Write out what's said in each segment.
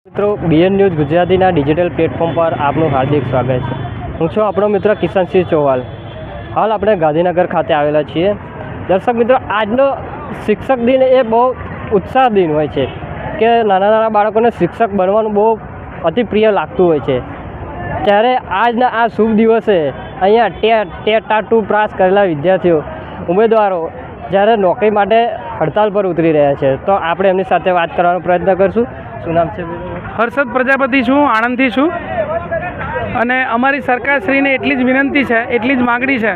મિત્રો BN news ગુજરાતીના digital platform પર આપનું હાર્દિક સ્વાગત છે। હું છું આપણો મિત્ર કિશનસિંહ ચૌહાણ। હાલ આપણે ગાંધીનગર ખાતે આવેલા છીએ। દર્શક મિત્રો, આજનો શિક્ષક દિન એ બહુ ઉત્સાહ દિન હોય છે કે નાના નાના બાળકોને શિક્ષક બનવાનું બહુ અતિ પ્રિય લાગતું હોય છે। ત્યારે આજના આ શુભ દિવસે અહીંયા ટેટ પાસ કરેલા વિદ્યાર્થીઓ ઉમેદવારો જ્યારે નોકરી માટે હડતાલ પર ઉતરી રહ્યા છે, તો આપણે એમની સાથે વાત કરવાનો પ્રયત્ન કરીશું। શું નામ છે? હર્ષદ પ્રજાપતિ છું, આણંદથી છું। અને અમારી સરકારશ્રીને એટલી જ વિનંતી છે, એટલી જ માગણી છે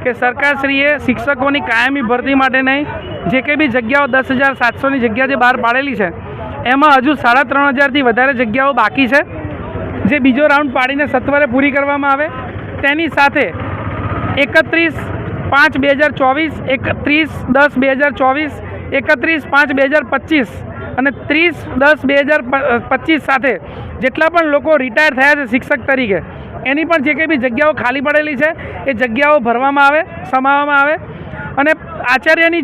કે સરકારશ્રીએ શિક્ષકોની કાયમી ભરતી માટે નહીં, જે કંઈ બી જગ્યાઓ 10,700ની જગ્યા જે બહાર પાડેલી છે એમાં હજુ 3,500થી વધારે જગ્યાઓ બાકી છે, જે બીજો રાઉન્ડ પાડીને સત્વરે પૂરી કરવામાં આવે। તેની સાથે 31/5/2024, 31/10/2024, 31/5/2025 અને 30/10/2025 સાથે જેટલા પણ લોકો રિટાયર થયા છે શિક્ષક તરીકે, એની પણ જે કંઈ બી જગ્યાઓ ખાલી પડેલી છે એ જગ્યાઓ ભરવામાં આવે, સમાવવામાં આવે। અને આચાર્યની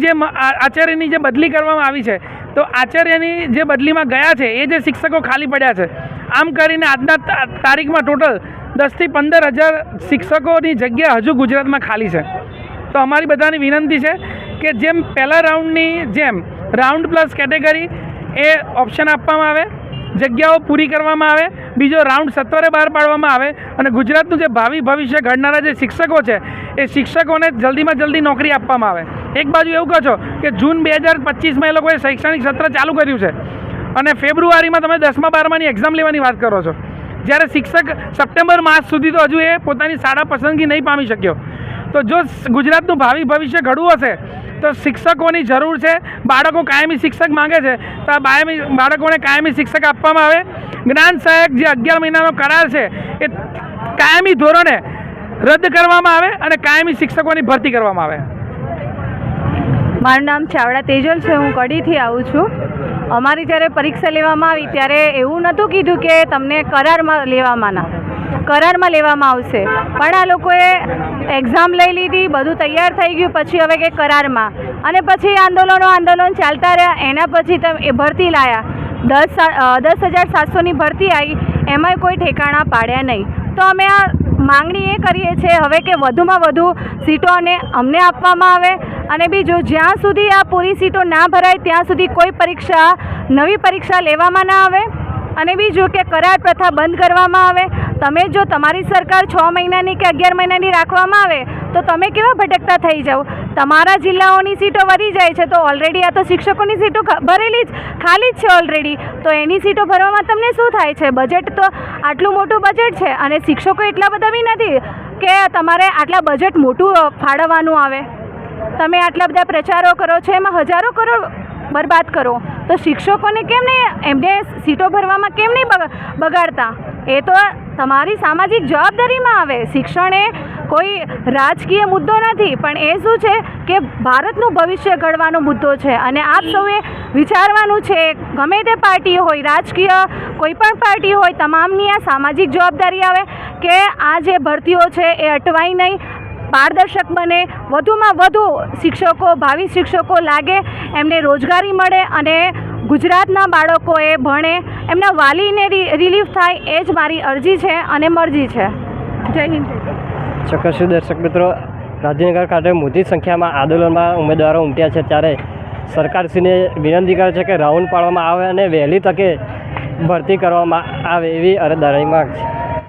જે બદલી કરવામાં આવી છે, તો આચાર્યની જે બદલીમાં ગયા છે એ જે શિક્ષકો ખાલી પડ્યા છે, આમ કરીને આજના તારીખમાં ટોટલ 10,000 થી 15,000 શિક્ષકોની જગ્યા હજુ ગુજરાતમાં ખાલી છે। તો અમારી બધાની વિનંતી છે કે જેમ પહેલા રાઉન્ડની જેમ રાઉન્ડ પ્લસ કેટેગરી એ ઓપ્શન આપવામાં આવે, જગ્યાઓ પૂરી કરવામાં આવે, બીજો રાઉન્ડ સત્વરે બહાર પાડવામાં આવે અને ગુજરાતનું જે ભાવિ ભવિષ્ય ઘડનારા જે શિક્ષકો છે એ શિક્ષકોને જલ્દીમાં જલ્દી નોકરી આપવામાં આવે। એક બાજુ એવું કહો છો કે જૂન 2025માં એ લોકોએ શૈક્ષણિક સત્ર ચાલુ કર્યું છે અને ફેબ્રુઆરીમાં તમે 10મા 12માની એક્ઝામ લેવાની વાત કરો છો, જ્યારે શિક્ષક સપ્ટેમ્બર માસ સુધી તો હજુ એ પોતાની શાળા પસંદગી નહીં પામી શક્યો। તો જો ગુજરાતનું ભાવિ ભવિષ્ય ઘડવું હશે તો શિક્ષકોની જરૂર છે। બાળકો કાયમી શિક્ષક માંગે છે તો આ બાળકોને કાયમી શિક્ષક આપવામાં આવે। જ્ઞાન સહાયક જે 11 મહિનાનો કરાર છે એ કાયમી ધોરણે રદ કરવામાં આવે અને કાયમી શિક્ષકોની ભરતી કરવામાં આવે। મારું નામ ચાવડા તેજલ છે, હું કડીથી આવું છું। અમારી જ્યારે પરીક્ષા લેવામાં આવી ત્યારે એવું નહોતું કીધું કે તમને કરારમાં લેવામાં આવશે, પણ આ લોકોએ એક્ઝામ લઈ લીધી, બધું તૈયાર થઈ ગયું, પછી હવે કે કરારમાં, અને પછી આંદોલન ચાલતા રહ્યા। એના પછી તમે એ ભરતી લાયા, 10,700ની ભરતી આવી, એમાંય કોઈ ઠેકાણા પાડ્યા નહીં। તો અમે આ માંગણી એ કરીએ છીએ હવે કે વધુમાં વધુ સીટો અમને આપવામાં આવે, અને બીજું જ્યાં સુધી આ પૂરી સીટો ના ભરાય ત્યાં સુધી કોઈ નવી પરીક્ષા લેવામાં ના આવે, અને બીજું કે કરાર પ્રથા બંધ કરવામાં આવે। તમે જો તમારી સરકાર 6 મહિનાની કે 11 મહિનાની રાખવામાં આવે તો તમે કેવા ભટકતા થઈ જાઓ। તમારા જિલ્લાઓની સીટો વધી જાય છે, તો ઓલરેડી આ તો શિક્ષકોની સીટો ખાલી જ છે ઓલરેડી, તો એની સીટો ભરવામાં તમને શું થાય છે? બજેટ તો આટલું મોટું બજેટ છે અને શિક્ષકો એટલા બધા બી નથી કે તમારે આટલા બજેટ મોટું ફાળવવાનું આવે। તમે આટલા બધા પ્રચારો કરો છો, એમાં હજારો કરોડ બરબાદ કરો, તો શિક્ષકોને કેમ નહીં, એમને સીટો ભરવામાં કેમ નહીં બગાડતા? એ તો તમારી સામાજિક જવાબદારીમાં આવે। શિક્ષણ એ કોઈ રાજકીય મુદ્દો નથી, પણ એ શું છે કે ભારતનું ભવિષ્ય ઘડવાનો મુદ્દો છે, અને આપ સૌએ વિચારવાનું છે, ગમે તે પાર્ટી હોય, રાજકીય કોઈ પણ પાર્ટી હોય, તમામની આ સામાજિક જવાબદારી આવે કે આ જે ભરતીઓ છે એ અટવાય નહીં, પારદર્શક બને, વધુમાં વધુ શિક્ષકો, ભાવિ શિક્ષકો લાગે, એમને રોજગારી મળે અને ગુજરાતના બાળકોએ ભણે, એમના વાલીને રિલીફ થાય, એ જ મારી અરજી છે અને મરજી છે। જય હિન્દ। ચોક્કસ દર્શક મિત્રો, ગાંધીનગર ખાતે મોટી સંખ્યામાં આંદોલનમાં ઉમેદવારો ઉમટ્યા છે, ત્યારે સરકારશ્રીને વિનંતી કરે છે કે રાઉન્ડ પાડવામાં આવે અને વહેલી તકે ભરતી કરવામાં આવે, એવી અરજદારની માંગ છે।